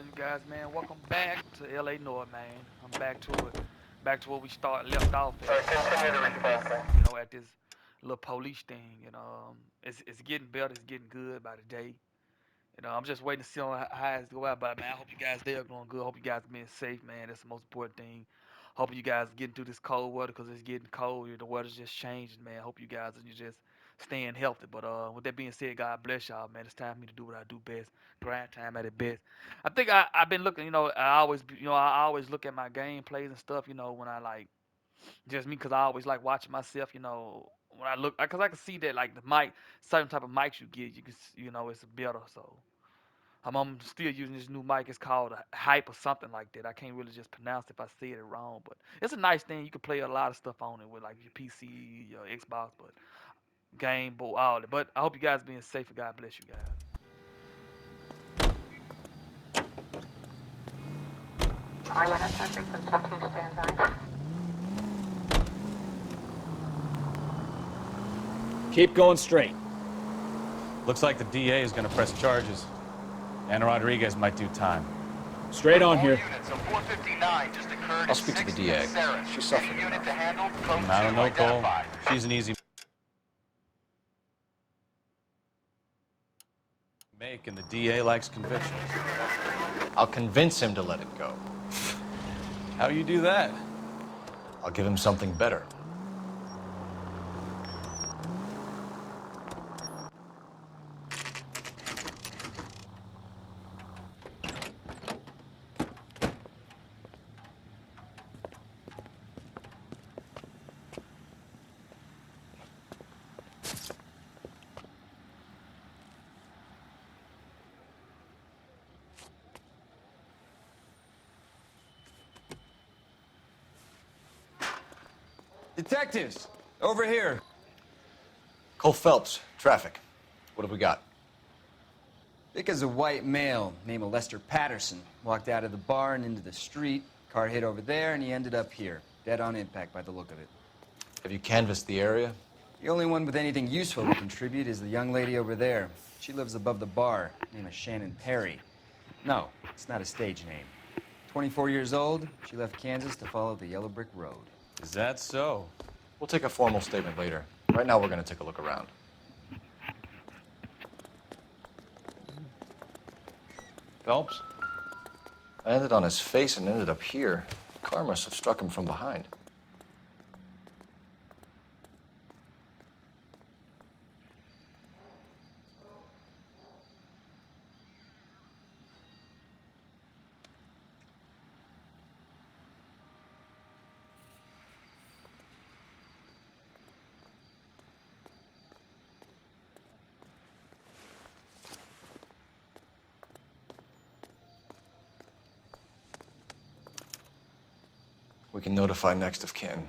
you guys, man. Welcome back to LA Noire, man. I'm back to it, back to where we left off at. At this little police thing. It's getting better. It's getting good by the day. I'm just waiting to see how it's go out. But man, I hope you guys they are going good. I hope you guys being safe, man. That's the most important thing. Hope you guys getting through this cold weather because it's getting cold. The weather's just changing, man. Hope you guys are just staying healthy. But with that being said, God bless y'all, man. It's time for me to do what I do best. Grind time at it best. I think I've been looking. I always look at my game plays and stuff. When I like just me, cause I always like watching myself. When I look, cause I can see that like the mic, certain type of mics you get, you can, it's better. So I'm still using this new mic. It's called a hype or something like that. I can't really just pronounce if I say it wrong, but it's a nice thing. You can play a lot of stuff on it with like your PC, your Xbox, but Game Boy, all that. But I hope you guys being safe and God bless you guys. Keep going straight. Looks like the DA is going to press charges. And Rodriguez might do time. Straight on here. I'll speak to the DA. She's suffering enough. I don't know, Cole. She's an easy make, and the DA likes convictions. I'll convince him to let it go. How do you do that? I'll give him something better. Detectives, over here. Cole Phelps, traffic. What have we got? Vic is a white male named Lester Patterson. Walked out of the bar and into the street. Car hit over there, and he ended up here. Dead on impact by the look of it. Have you canvassed the area? The only one with anything useful to contribute is the young lady over there. She lives above the bar. Name is Shannon Perry. No, it's not a stage name. 24 years old, she left Kansas to follow the yellow brick road. Is that so? We'll take a formal statement later. Right now, we're going to take a look around. Phelps? I landed on his face and ended up here. The car must have struck him from behind. We can notify next of kin.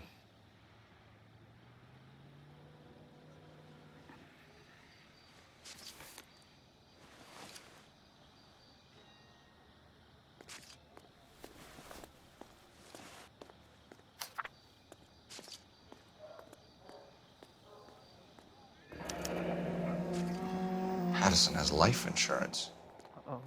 Patterson has life insurance. Uh-oh.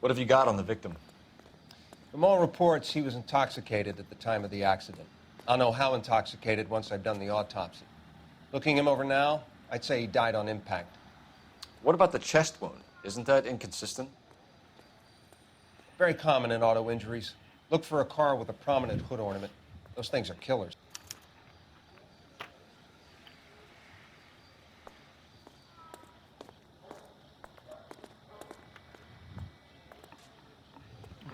What have you got on the victim? From all reports, he was intoxicated at the time of the accident. I'll know how intoxicated once I've done the autopsy. Looking him over now, I'd say he died on impact. What about the chest wound? Isn't that inconsistent? Very common in auto injuries. Look for a car with a prominent hood ornament. Those things are killers.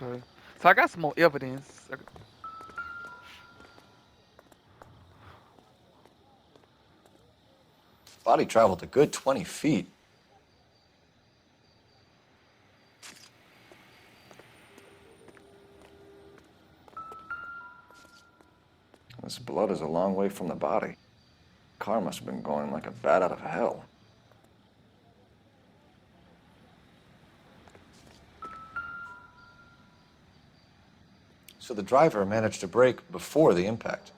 Okay. So I got some more evidence. Body traveled a good 20 feet. This blood is a long way from the body. Car must have been going like a bat out of hell. So the driver managed to brake before the impact.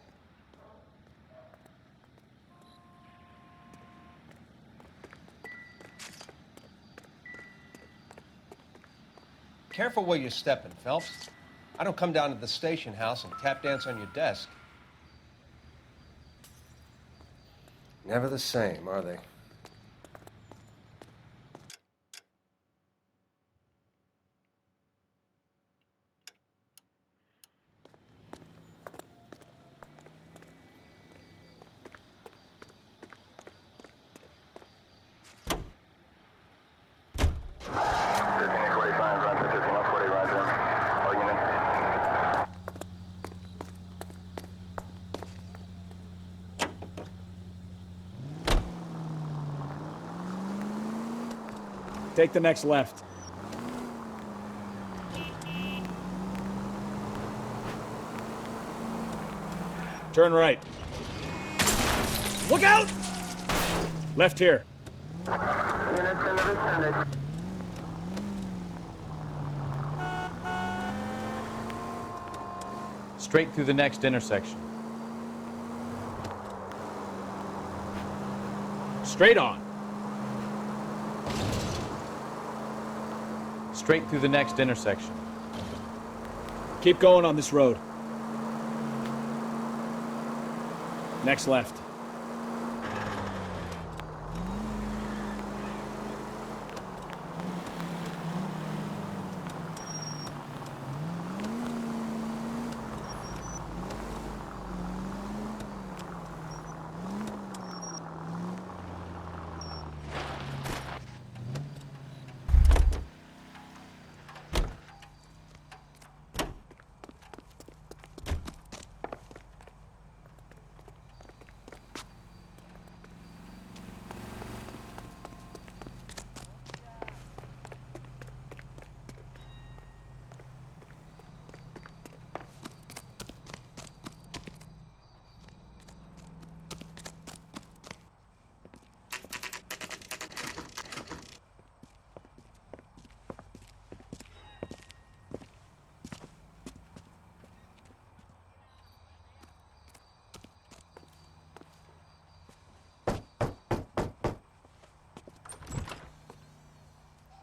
careful where you're stepping, Phelps. I don't come down to the station house and tap dance on your desk. Never the same, are they? Take the next left. Turn right. Look out! Left here. Straight through the next intersection. Straight on. Straight through the next intersection. Keep going on this road. Next left.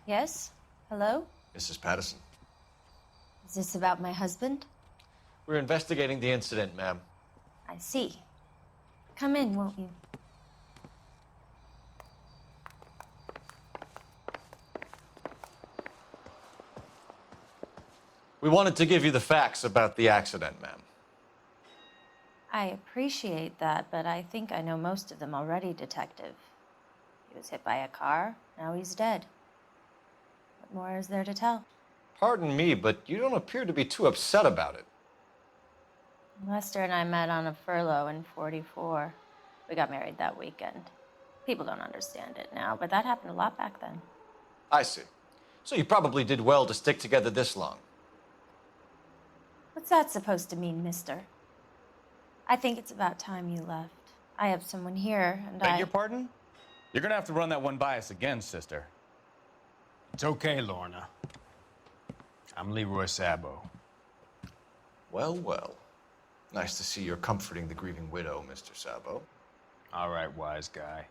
Yes? Hello? Mrs. Patterson. Is this about my husband? We're investigating the incident, ma'am. I see. Come in, won't you? We wanted to give you the facts about the accident, ma'am. I appreciate that, but I think I know most of them already, Detective. He was hit by a car, now he's dead. What more is there to tell? Pardon me, but you don't appear to be too upset about it. Lester and I met on a furlough in '44. We got married that weekend. People don't understand it now, but that happened a lot back then. I see. So you probably did well to stick together this long. What's that supposed to mean, mister? I think it's about time you left. I have someone here, and Beg your pardon? You're gonna have to run that one by us again, sister. It's okay, Lorna. I'm Leroy Sabo. Well, well. Nice to see you're comforting the grieving widow, Mr. Sabo. All right, wise guy.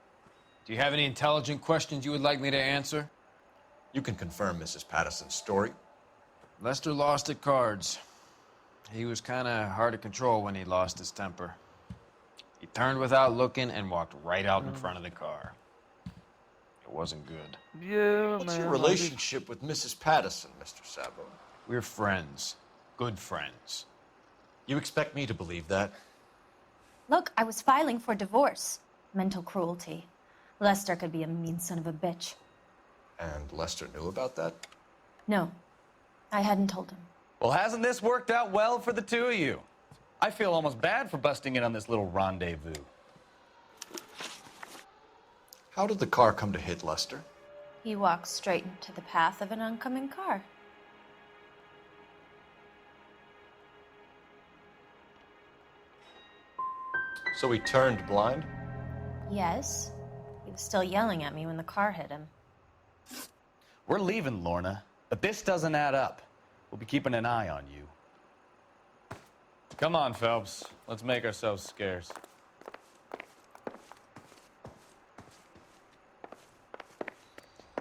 Do you have any intelligent questions you would like me to answer? You can confirm Mrs. Patterson's story. Lester lost at cards. He was kind of hard to control when he lost his temper. He turned without looking and walked right out in front of the car. It wasn't good. Yeah, What's man. your relationship with Mrs. Patterson, Mr. Sabo? We're friends. Good friends. You expect me to believe that? Look, I was filing for divorce. Mental cruelty. Lester could be a mean son of a bitch. And Lester knew about that? No, I hadn't told him. Well, hasn't this worked out well for the two of you? I feel almost bad for busting in on this little rendezvous. How did the car come to hit Lester? He walked straight into the path of an oncoming car. So he turned blind? Yes. He was still yelling at me when the car hit him. We're leaving, Lorna, but this doesn't add up. We'll be keeping an eye on you. Come on, Phelps. Let's make ourselves scarce.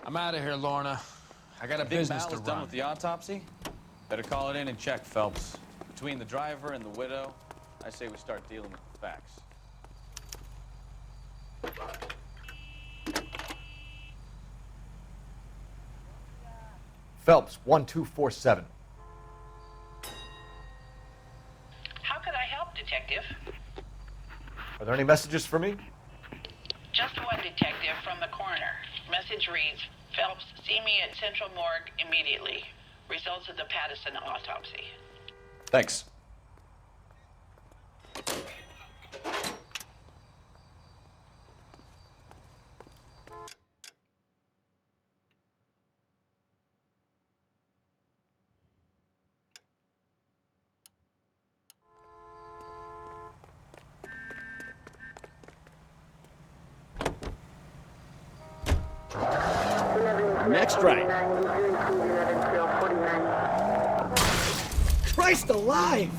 I'm out of here, Lorna. I got a Think business Mal to is done run. with the autopsy? Better call it in and check, Phelps. Between the driver and the widow, I say we start dealing with the facts. Phelps, 1247. How could I help, Detective? Are there any messages for me? Just one detective from the coroner. Message reads, Phelps, see me at Central Morgue immediately. Results of the Pattison autopsy. Thanks. Next right. Christ alive!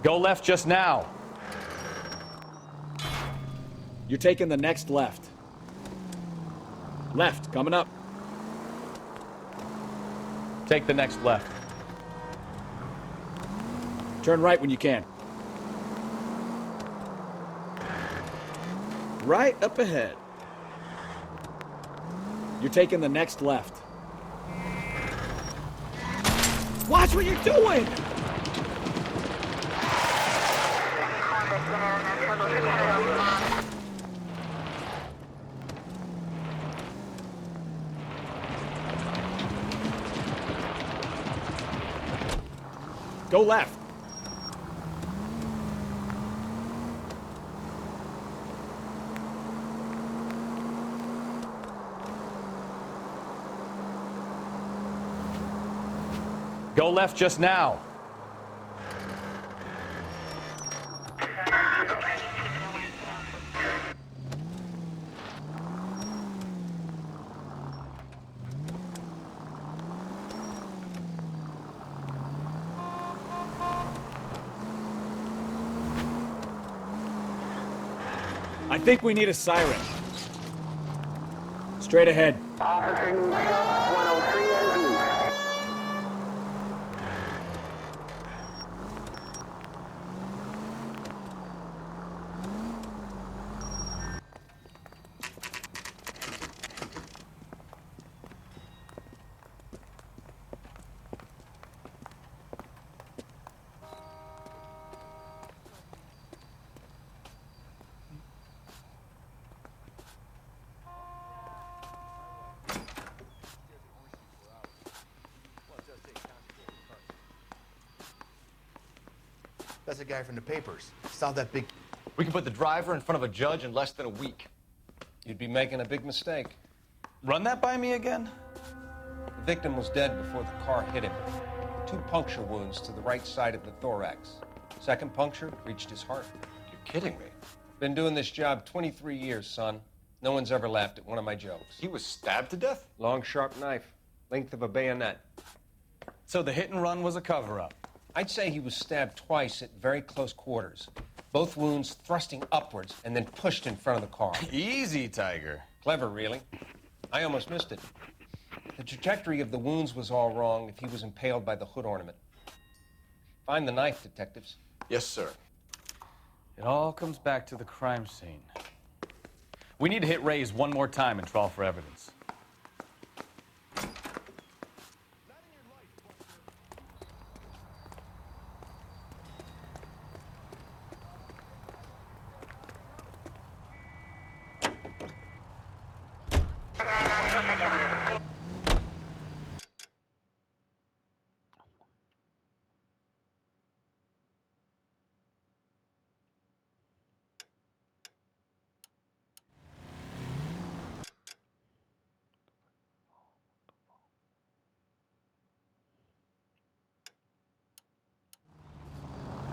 Go left just now. You're taking the next left. Left, coming up. Take the next left. Turn right when you can. Right up ahead. You're taking the next left. Watch what you're doing! Go left. Go left just now. I think we need a siren. Straight ahead. Officer Neal, 103 and east. That's a guy from the papers. Saw that big... We can put the driver in front of a judge in less than a week. You'd be making a big mistake. Run that by me again? The victim was dead before the car hit him. 2 puncture wounds to the right side of the thorax. Second puncture reached his heart. You're kidding me. Been doing this job 23 years, son. No one's ever laughed at one of my jokes. He was stabbed to death? Long, sharp knife. Length of a bayonet. So the hit and run was a cover-up. I'd say he was stabbed twice at very close quarters. Both wounds thrusting upwards and then pushed in front of the car. Easy, Tiger. Clever, really. I almost missed it. The trajectory of the wounds was all wrong if he was impaled by the hood ornament. Find the knife, detectives. Yes, sir. It all comes back to the crime scene. We need to hit Ray's one more time and trawl for evidence.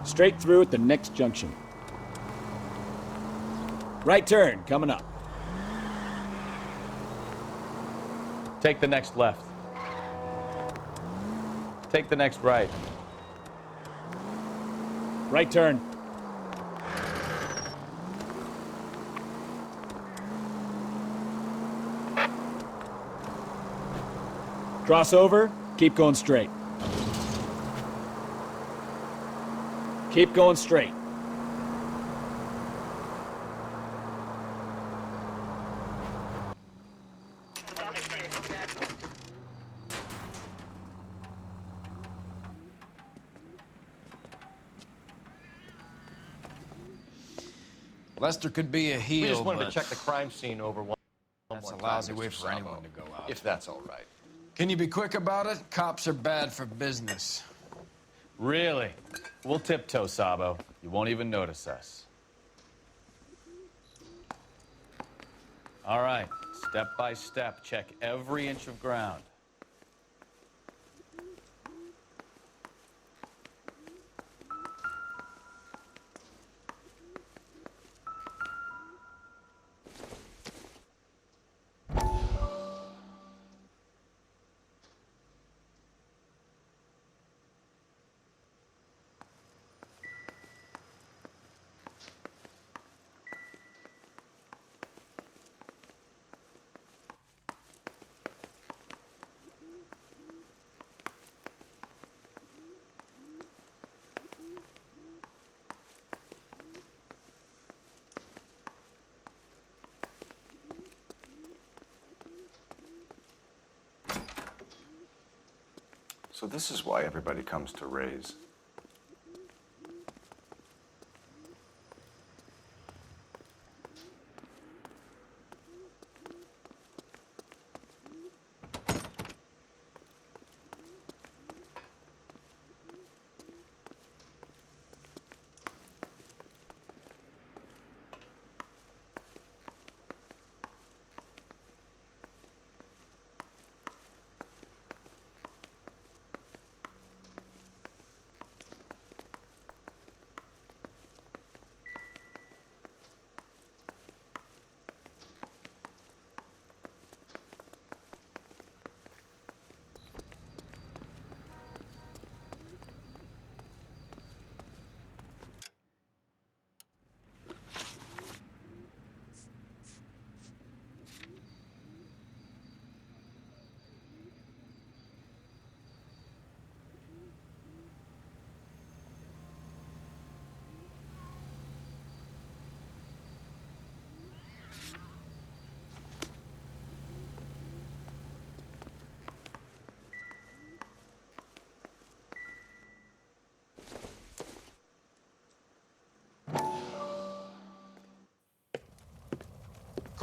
Straight through at the next junction. Right turn, coming up. Take the next left. Take the next right. Right turn. Cross over, keep going straight. Keep going straight. Lester could be a heel, We just wanted but to check the crime scene over one that's more a time, lousy Mr. way for Sabo, anyone to go out. if that's all right. Can you be quick about it? Cops are bad for business. Really? We'll tiptoe, Sabo. You won't even notice us. All right, step by step, check every inch of ground. So this is why everybody comes to Ray's.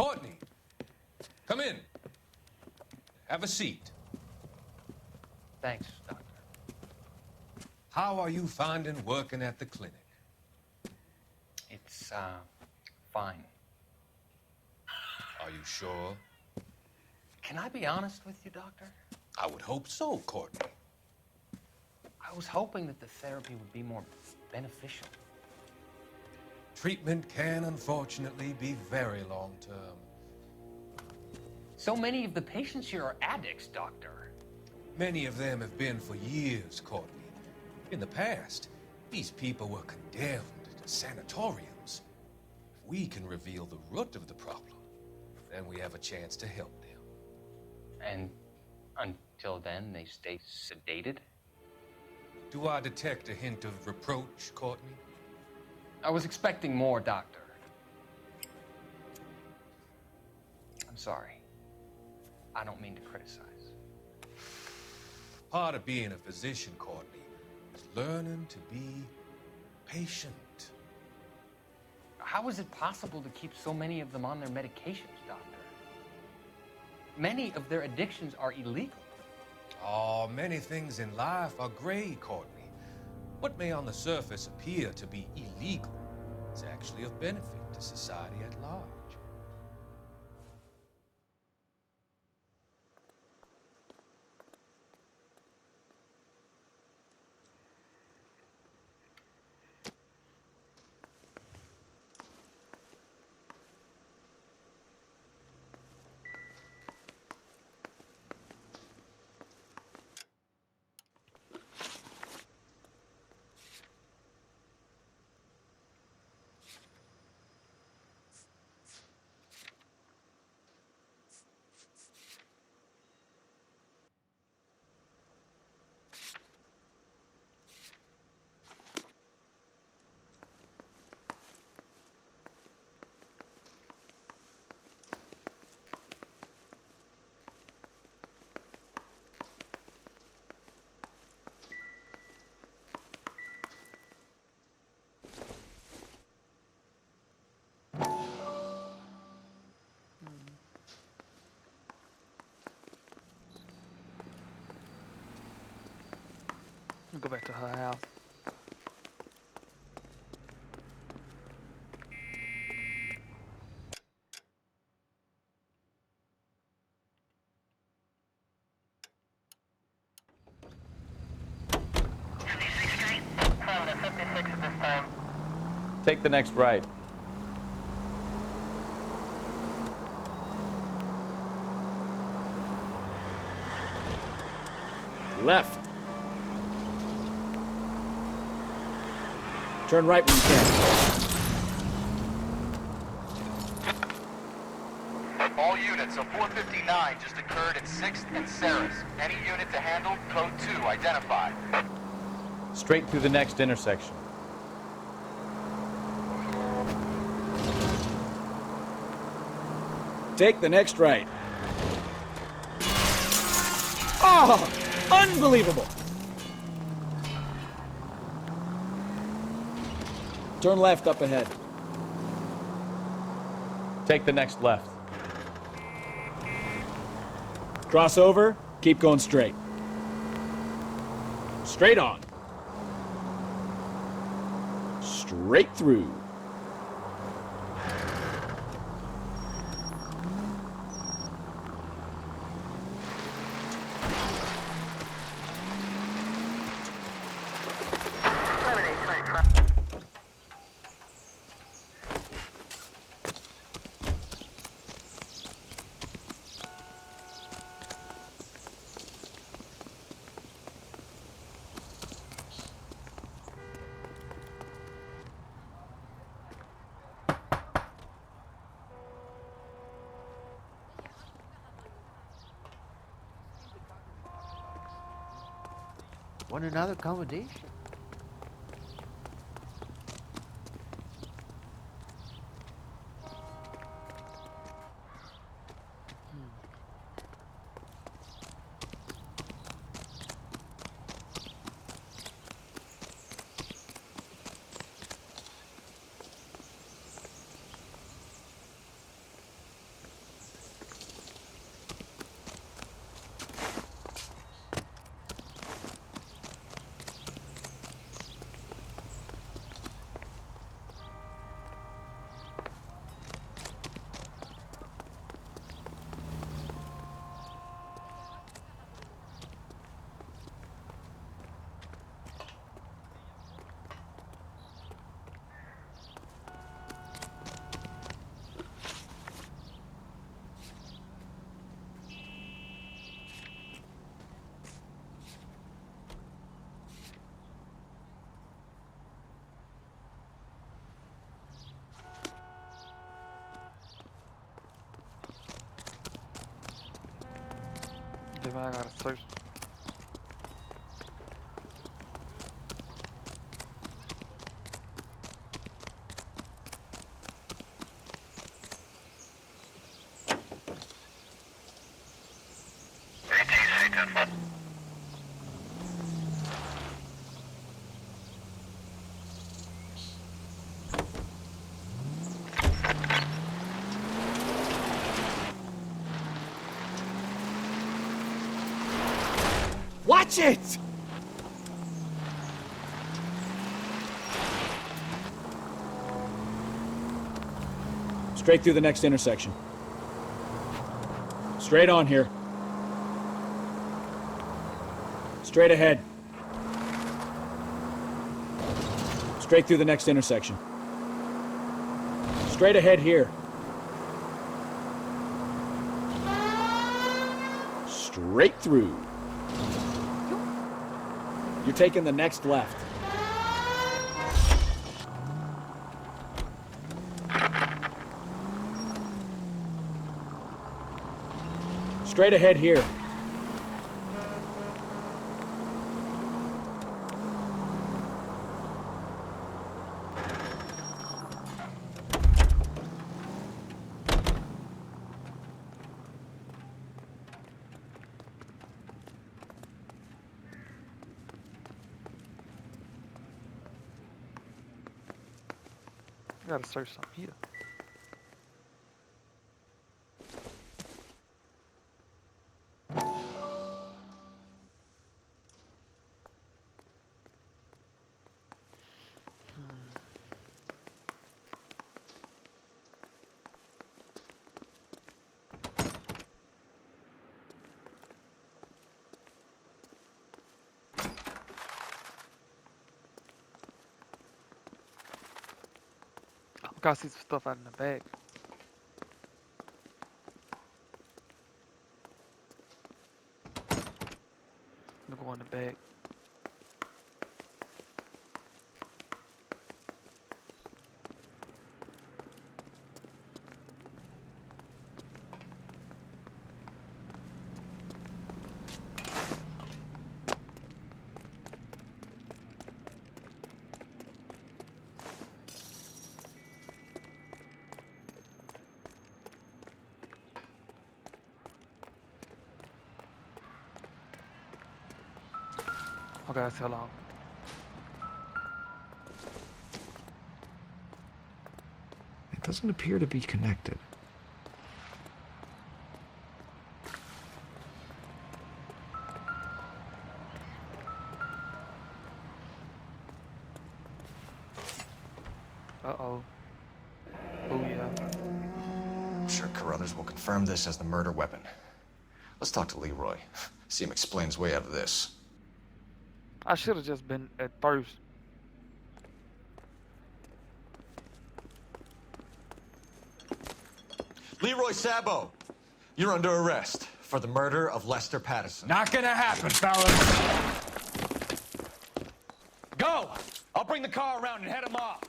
Courtney, come in. Have a seat. Thanks, Doctor. How are you finding working at the clinic? It's, fine. Are you sure? Can I be honest with you, Doctor? I would hope so, Courtney. I was hoping that the therapy would be more beneficial. Treatment can, unfortunately, be very long-term. So many of the patients here are addicts, Doctor. Many of them have been for years, Courtney. In the past, these people were condemned to sanatoriums. If we can reveal the root of the problem, then we have a chance to help them. And until then, they stay sedated? Do I detect a hint of reproach, Courtney? I was expecting more, Doctor. I'm sorry. I don't mean to criticize. Part of being a physician, Courtney, is learning to be patient. How is it possible to keep so many of them on their medications, Doctor? Many of their addictions are illegal. Oh, many things in life are gray, Courtney. What may on the surface appear to be illegal is actually of benefit to society at large. Go back to her house. Take the next right. Left. Turn right when you can. All units, a 459 just occurred at 6th and Saris. Any unit to handle, code 2, identify. Straight through the next intersection. Take the next right. Oh, unbelievable. Turn left up ahead. Take the next left. Cross over, keep going straight. Straight on. Straight through. Want another accommodation? Then I gotta search. Watch it! Straight through the next intersection. Straight on here. Straight ahead. Straight through the next intersection. Straight ahead here. Straight through. You're taking the next left. Straight ahead here. I gotta search something here. Gotta see some stuff out in the back. I'm gonna go in the back. Okay, that's how long. It doesn't appear to be connected. Uh-oh. Oh, yeah. I'm sure Carruthers will confirm this as the murder weapon. Let's talk to Leroy. See him explain his way out of this. I should have just been at first. Leroy Sabo, you're under arrest for the murder of Lester Patterson. Not gonna happen, fellas. Go! I'll bring the car around and head him off.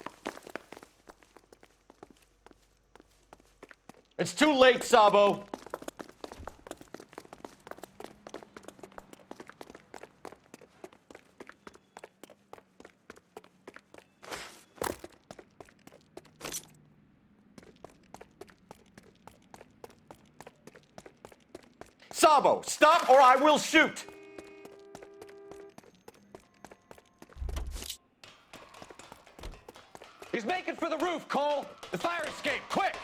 It's too late, Sabo. Sabo, stop or I will shoot! He's making for the roof, Cole. The fire escape, quick!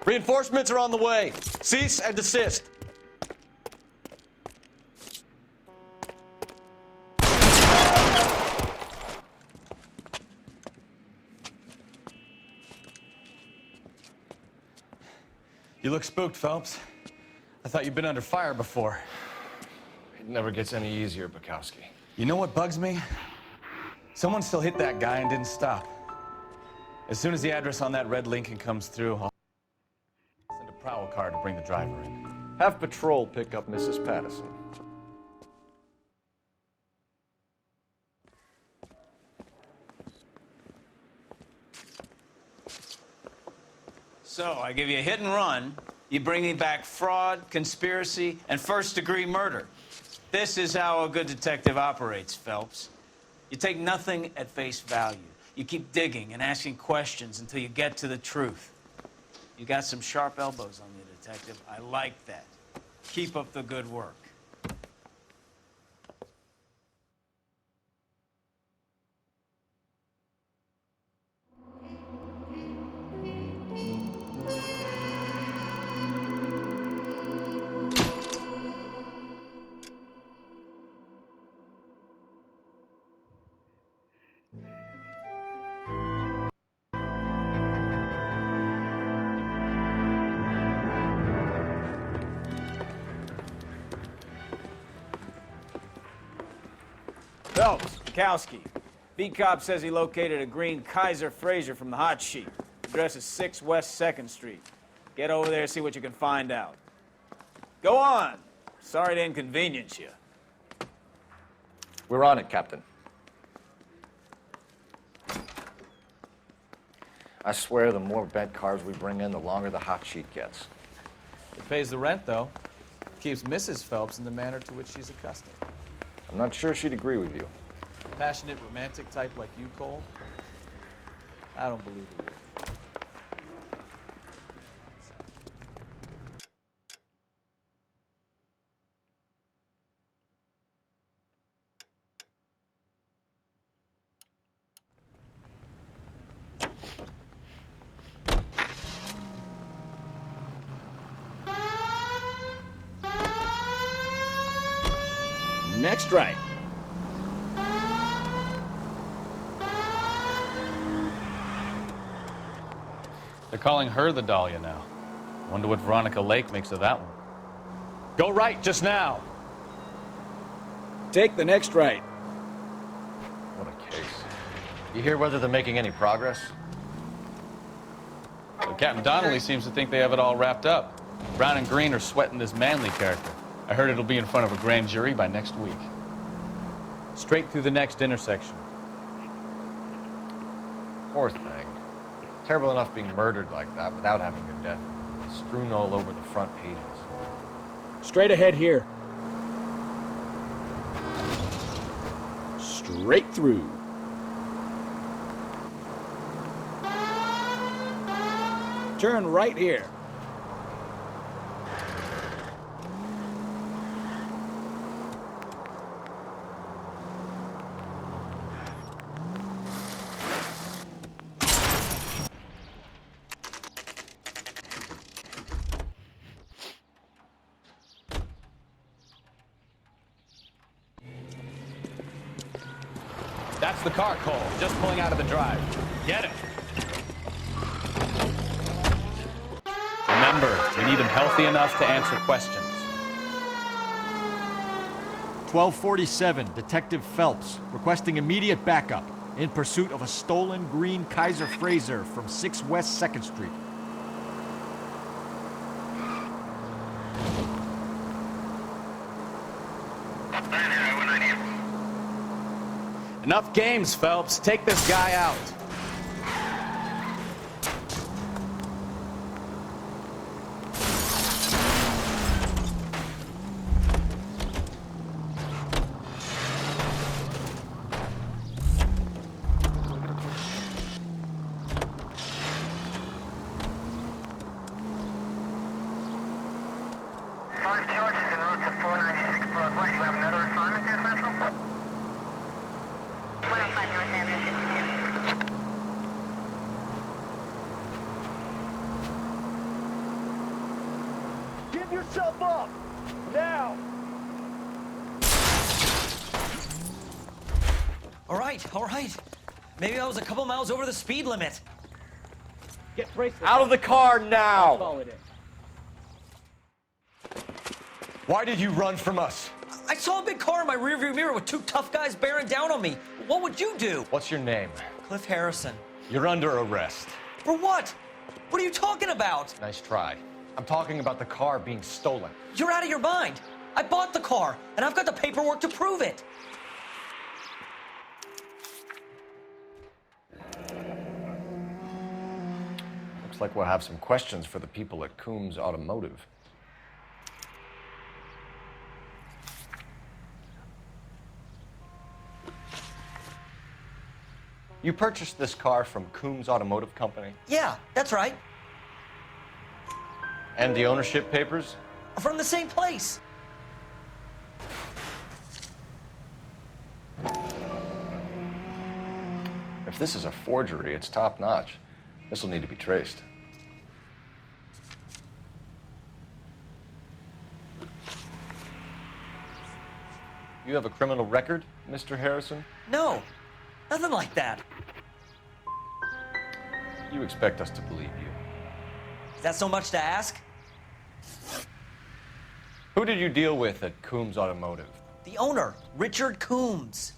Reinforcements are on the way. Cease and desist. You look spooked, Phelps. I thought you'd been under fire before. It never gets any easier, Bukowski. You know what bugs me? Someone still hit that guy and didn't stop. As soon as the address on that red Lincoln comes through, I'll send a prowl car to bring the driver in. Have patrol pick up Mrs. Patterson. So, I give you a hit and run, you bring me back fraud, conspiracy, and first-degree murder. This is how a good detective operates, Phelps. You take nothing at face value. You keep digging and asking questions until you get to the truth. You got some sharp elbows on you, detective. I like that. Keep up the good work. Phelps, Bukowski. Beat cop says he located a green Kaiser Fraser from the hot sheet. Address is 6 West 2nd Street. Get over there, see what you can find out. Go on. Sorry to inconvenience you. We're on it, Captain. I swear the more bed cars we bring in, the longer the hot sheet gets. It pays the rent, though. Keeps Mrs. Phelps in the manner to which she's accustomed. I'm not sure she'd agree with you. A passionate, romantic type like you, Cole? I don't believe it would. Next right. They're calling her the Dahlia now. Wonder what Veronica Lake makes of that one. Go right just now. Take the next right. What a case. You hear whether they're making any progress? Well, Captain Donnelly seems to think they have it all wrapped up. Brown and Green are sweating this Manley character. I heard it'll be in front of a grand jury by next week. Straight through the next intersection. Poor thing. Terrible enough being murdered like that without having her death strewn all over the front pages. Straight ahead here. Straight through. Turn right here. That's the car, Cole, just pulling out of the drive. Get him. Remember, we need him healthy enough to answer questions. 1247, Detective Phelps, requesting immediate backup in pursuit of a stolen green Kaiser Frazer from 6 West 2nd Street. Enough games, Phelps. Take this guy out. Give yourself up! Now! All right. Maybe I was a couple miles over the speed limit. Get bracelets. Out of the car now! Call it in. Why did you run from us? I saw a big car in my rearview mirror with 2 tough guys bearing down on me. What would you do? What's your name? Cliff Harrison. You're under arrest. For what? What are you talking about? Nice try. I'm talking about the car being stolen. You're out of your mind. I bought the car, and I've got the paperwork to prove it. Looks like we'll have some questions for the people at Coombs Automotive. You purchased this car from Coombs Automotive Company? Yeah, that's right. And the ownership papers? From the same place. If this is a forgery, it's top-notch. This will need to be traced. You have a criminal record, Mr. Harrison? No, nothing like that. You expect us to believe you. Is that so much to ask? Who did you deal with at Coombs Automotive? The owner, Richard Coombs.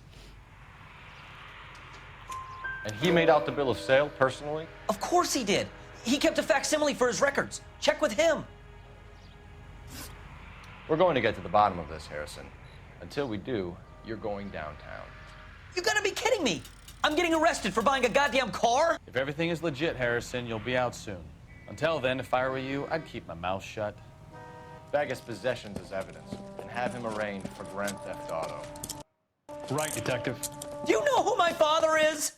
And he made out the bill of sale personally? Of course he did. He kept a facsimile for his records. Check with him. We're going to get to the bottom of this, Harrison. Until we do, you're going downtown. You gotta be kidding me. I'm getting arrested for buying a goddamn car? If everything is legit, Harrison, you'll be out soon. Until then, if I were you, I'd keep my mouth shut. Bag his possessions as evidence and have him arraigned for Grand Theft Auto. Right, Detective. Do you know who my father is?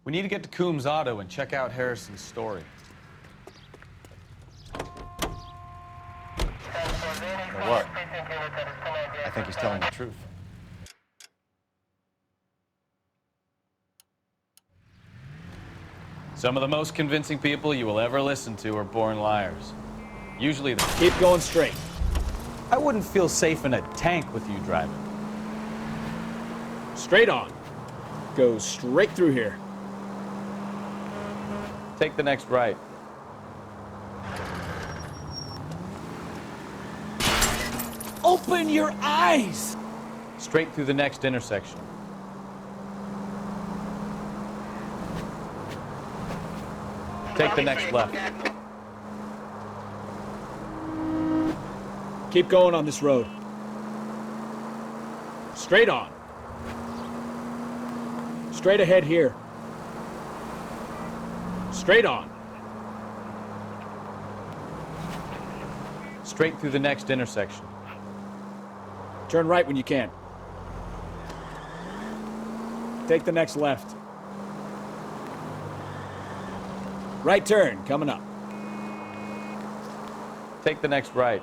We need to get to Coombs Auto and check out Harrison's story. You know what? I think he's telling the truth. Some of the most convincing people you will ever listen to are born liars. Usually they Keep going straight. I wouldn't feel safe in a tank with you driving. Straight on. Go straight through here. Take the next right. Open your eyes! Straight through the next intersection. Take the next left. Keep going on this road. Straight on. Straight ahead here. Straight on. Straight through the next intersection. Turn right when you can. Take the next left. Right turn, coming up. Take the next right.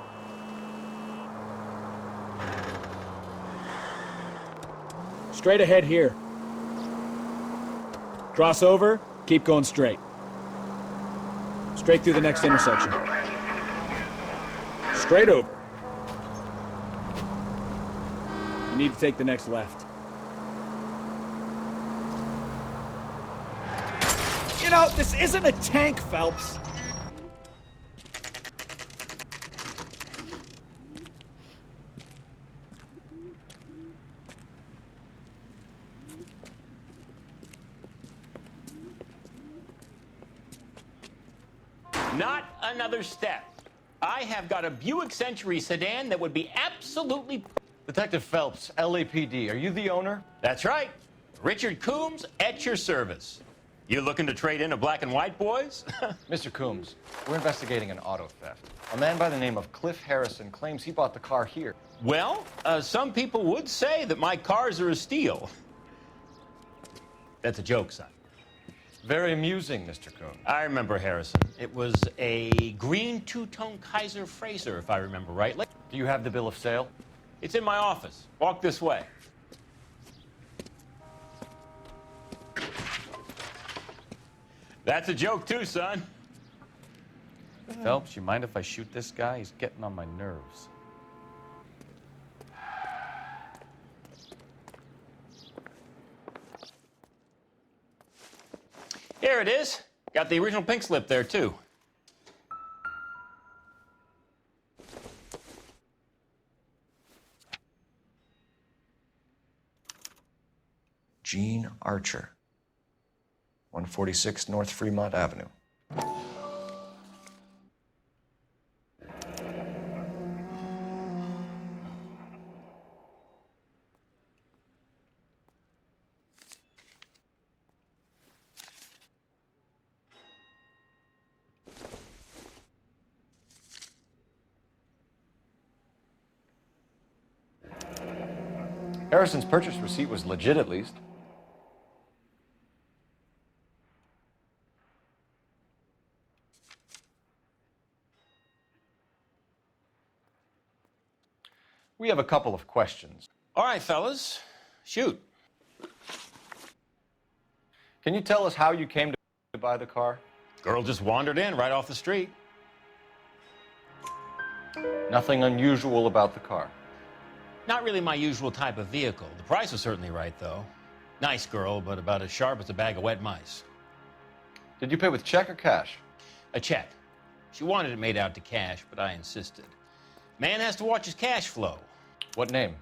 Straight ahead here. Cross over, keep going straight. Straight through the next intersection. Straight over. You need to take the next left. You know, this isn't a tank, Phelps. Not another step. I have got a Buick Century sedan that would be absolutely... Detective Phelps, LAPD, are you the owner? That's right. Richard Coombs at your service. You looking to trade in a black and white, boys? Mr. Coombs, we're investigating an auto theft. A man by the name of Cliff Harrison claims he bought the car here. Well, some people would say that my cars are a steal. That's a joke, son. Very amusing, Mr. Coombs. I remember Harrison. It was a green two-tone Kaiser Frazer, if I remember rightly. Do you have the bill of sale? It's in my office. Walk this way. That's a joke, too, son. Phelps, you mind if I shoot this guy? He's getting on my nerves. Here it is. Got the original pink slip there, too. Gene Archer, 146 North Fremont Avenue. Harrison's purchase receipt was legit, at least. We have a couple of questions. All right, fellas. Shoot. Can you tell us how you came to buy the car? Girl just wandered in right off the street. Nothing unusual about the car. Not really my usual type of vehicle. The price was certainly right, though. Nice girl, but about as sharp as a bag of wet mice. Did you pay with check or cash? A check. She wanted it made out to cash, but I insisted. Man has to watch his cash flow. What name?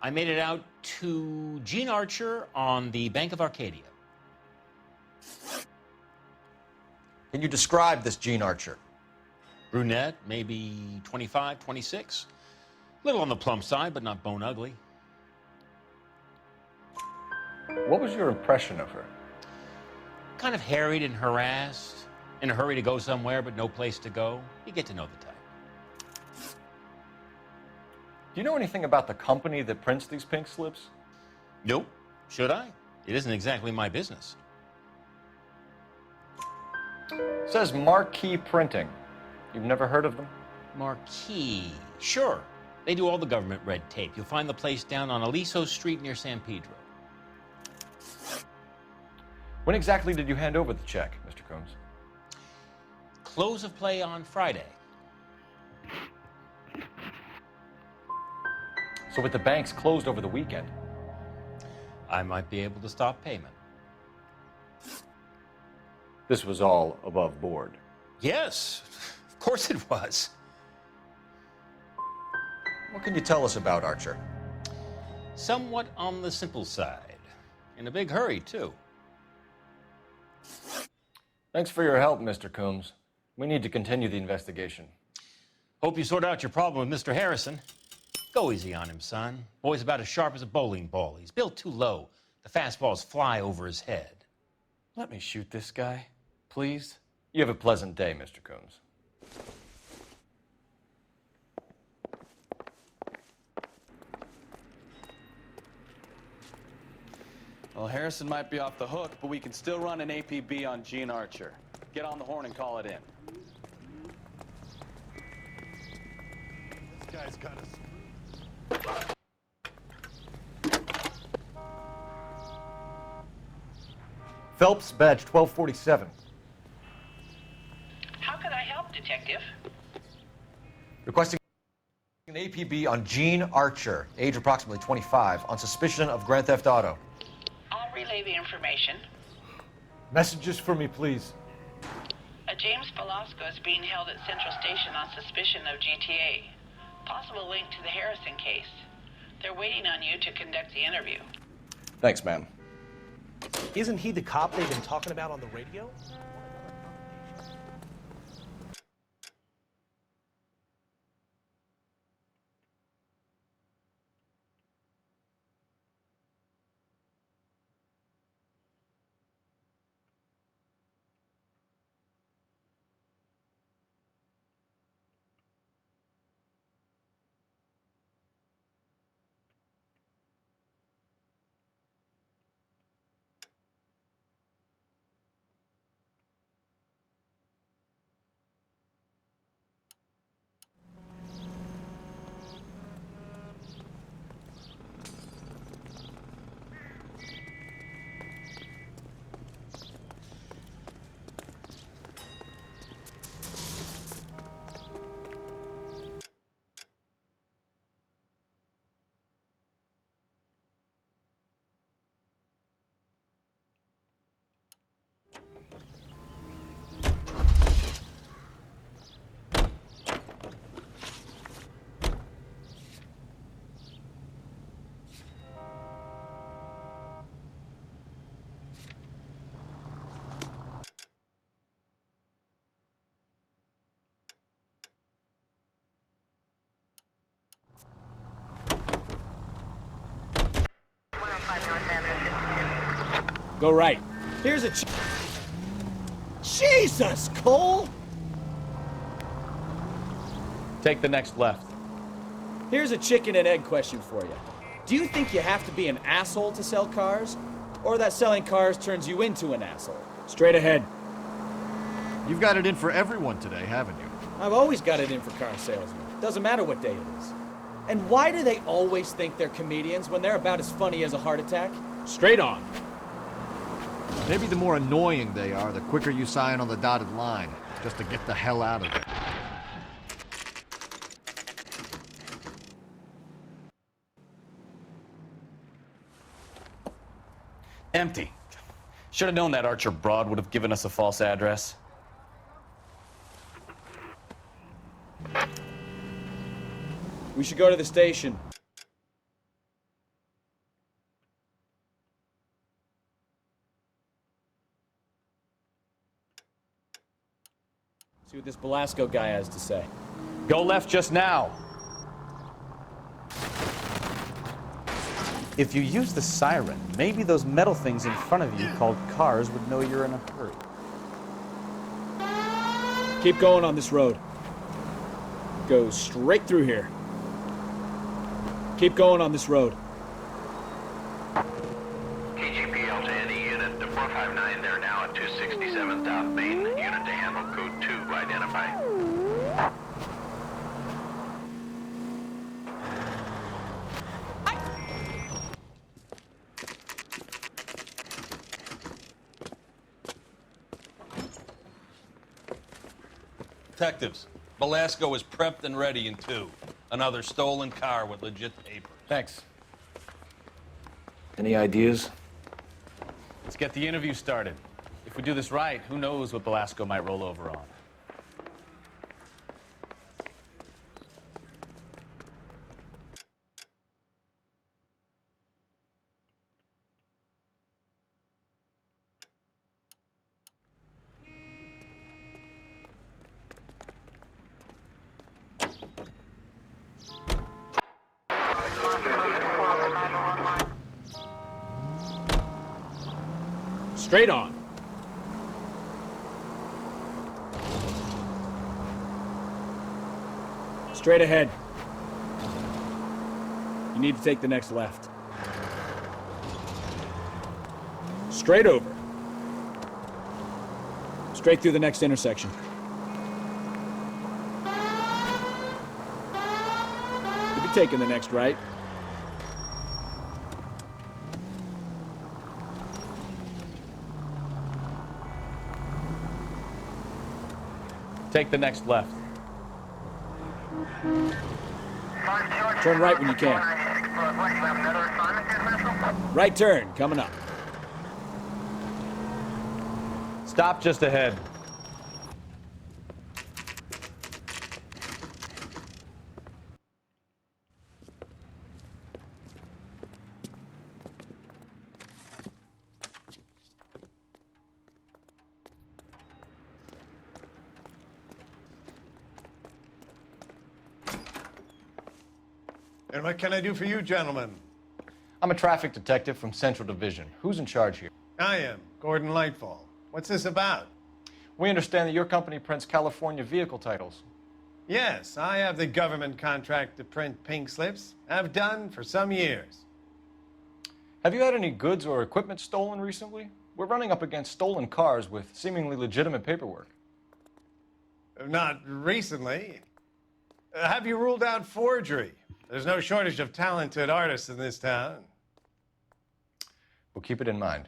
I made it out to Gene Archer on the Bank of Arcadia. Can you describe this Gene Archer? Brunette, maybe 25, 26. Little on the plump side, but not bone ugly. What was your impression of her? Kind of harried and harassed, in a hurry to go somewhere, but no place to go. You get to know the type. Do you know anything about the company that prints these pink slips? Nope. Should I? It isn't exactly my business. It says Marquee Printing. You've never heard of them? Marquee. Sure. They do all the government red tape. You'll find the place down on Aliso Street near San Pedro. When exactly did you hand over the check, Mr. Coombs? Close of play on Friday. So with the banks closed over the weekend? I might be able to stop payment. This was all above board. Yes, of course it was. What can you tell us about Archer? Somewhat on the simple side. In a big hurry, too. Thanks for your help, Mr. Coombs. We need to continue the investigation. Hope you sort out your problem with Mr. Harrison. Go easy on him, son. Boy's about as sharp as a bowling ball. He's built too low. The fastballs fly over his head. Let me shoot this guy, please. You have a pleasant day, Mr. Coombs. Well, Harrison might be off the hook, but we can still run an APB on Gene Archer. Get on the horn and call it in. This guy's got us. Phelps, badge 1247. How can I help, Detective? Requesting an APB on Gene Archer, age approximately 25, on suspicion of Grand Theft Auto. I'll relay the information. Messages for me, please. A James Velasco is being held at Central Station on suspicion of GTA. Possible link to the Harrison case. They're waiting on you to conduct the interview. Thanks, ma'am. Isn't he the cop they've been talking about on the radio? Go right. Here's a Jesus, Cole! Take the next left. Here's a chicken and egg question for you. Do you think you have to be an asshole to sell cars? Or that selling cars turns you into an asshole? Straight ahead. You've got it in for everyone today, haven't you? I've always got it in for car salesmen. Doesn't matter what day it is. And why do they always think they're comedians when they're about as funny as a heart attack? Straight on. Maybe the more annoying they are, the quicker you sign on the dotted line, just to get the hell out of there. Empty. Should have known that Archer broad would have given us a false address. We should go to the station. See what this Velasco guy has to say. Go left just now. If you use the siren, maybe those metal things in front of you called cars would know you're in a hurry. Keep going on this road. Go straight through here. Keep going on this road. KGPL to any unit to 459. They're now at 267 South Main. Unit to handle code 2. Identify. Detectives, Velasco is prepped and ready in 2. Another stolen car with legit papers. Thanks. Any ideas? Let's get the interview started. If we do this right, who knows what Belasco might roll over on. Straight on. Straight ahead. You need to take the next left. Straight over. Straight through the next intersection. You'll be taking the next right. Take the next left. Turn right when you can. Right turn, coming up. Stop just ahead. And what can I do for you, gentlemen? I'm a traffic detective from Central Division. Who's in charge here? I am, Gordon Lightfall. What's this about? We understand that your company prints California vehicle titles. Yes, I have the government contract to print pink slips. I've done for some years. Have you had any goods or equipment stolen recently? We're running up against stolen cars with seemingly legitimate paperwork. Not recently. Have you ruled out forgery? There's no shortage of talented artists in this town. We'll keep it in mind.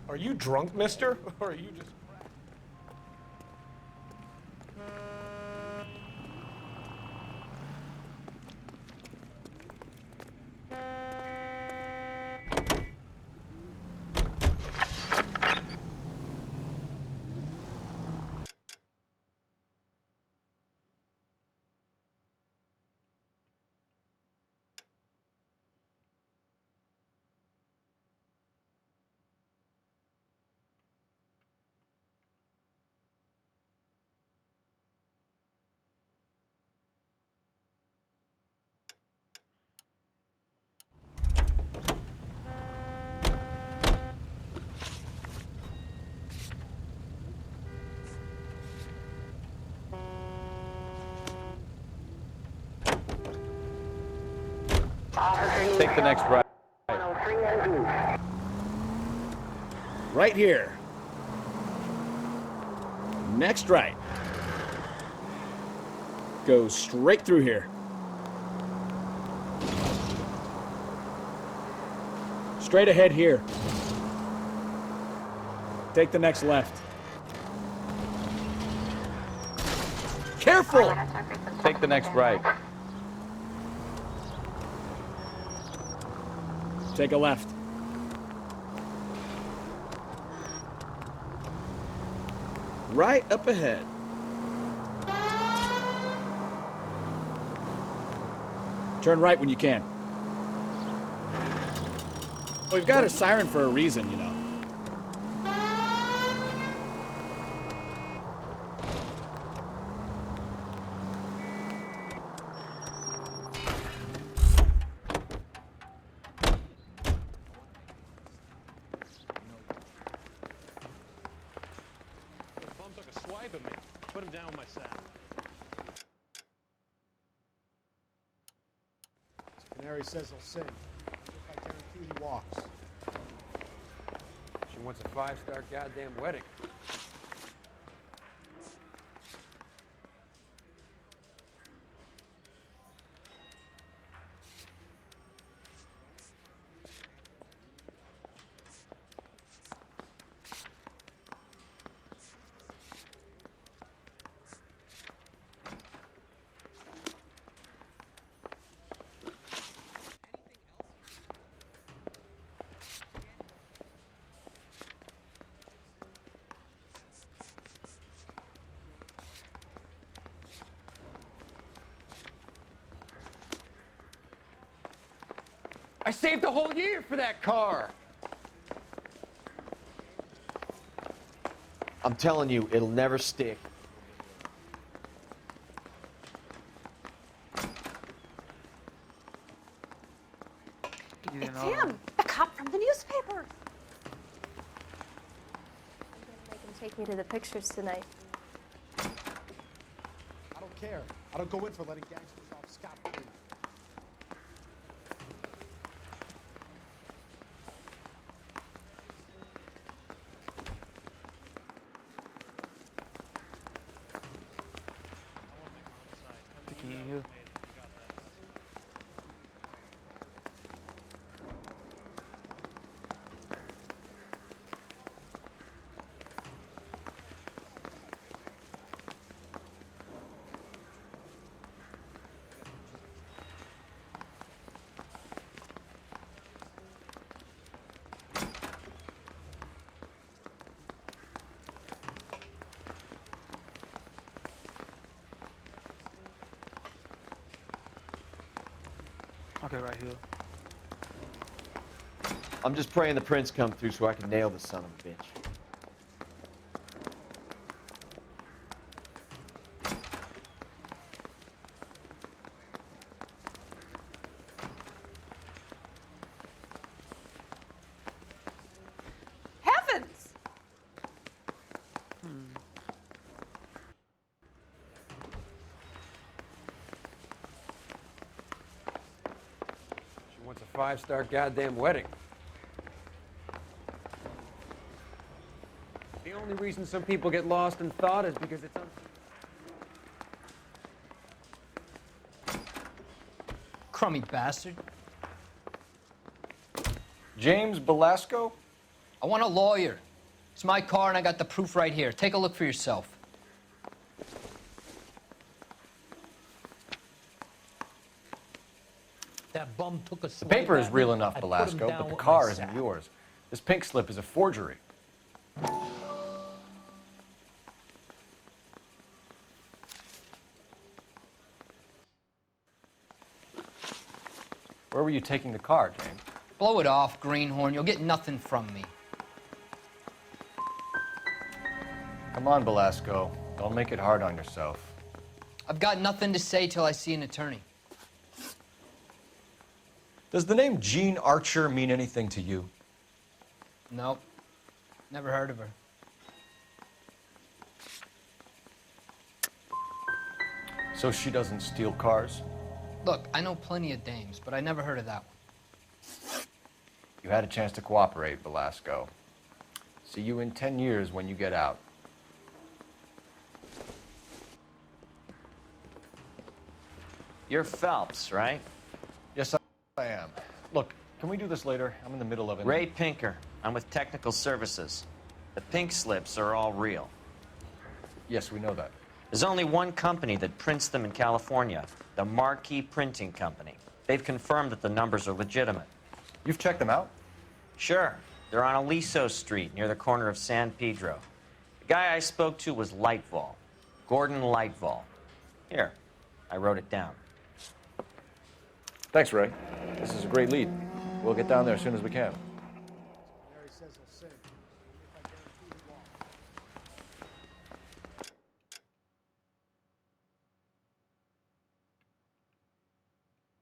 Are you drunk, mister? Or are you just... Take the next right. Right here. Next right. Go straight through here. Straight ahead here. Take the next left. Careful! Take the next right. Take a left. Right up ahead. Turn right when you can. We've got a siren for a reason, you know. Bum took a swipe at me. Put him down with my Mary says he'll sing. I guarantee he walks. She wants a 5-star goddamn wedding. I saved a whole year for that car. I'm telling you, it'll never stick. It's him, the cop from the newspaper. I'm gonna make him take me to the pictures tonight. I don't care. I don't go in for letting gangsters off scot-free. Okay, right here. I'm just praying the prints come through so I can nail this son of a bitch. Heavens! She wants a 5-star goddamn wedding. The only reason some people get lost in thought is because it's Crummy bastard. James Belasco? I want a lawyer. It's my car and I got the proof right here. Take a look for yourself. That bum took a The paper is real enough, Belasco, but the car isn't yours. This pink slip is a forgery. Where were you taking the car, James? Blow it off, greenhorn. You'll get nothing from me. Come on, Belasco. Don't make it hard on yourself. I've got nothing to say till I see an attorney. Does the name Jean Archer mean anything to you? Nope. Never heard of her. So she doesn't steal cars? Look, I know plenty of dames, but I never heard of that one. You had a chance to cooperate, Belasco. See you in 10 years when you get out. You're Phelps, right? Yes, I am. Look, can we do this later? I'm in the middle of it. Ray Pinker. I'm with Technical Services. The pink slips are all real. Yes, we know that. There's only one company that prints them in California, the Marquee Printing Company. They've confirmed that the numbers are legitimate. You've checked them out? Sure. They're on Aliso Street, near the corner of San Pedro. The guy I spoke to was Lightval. Gordon Lightval. Here, I wrote it down. Thanks, Ray. This is a great lead. We'll get down there as soon as we can.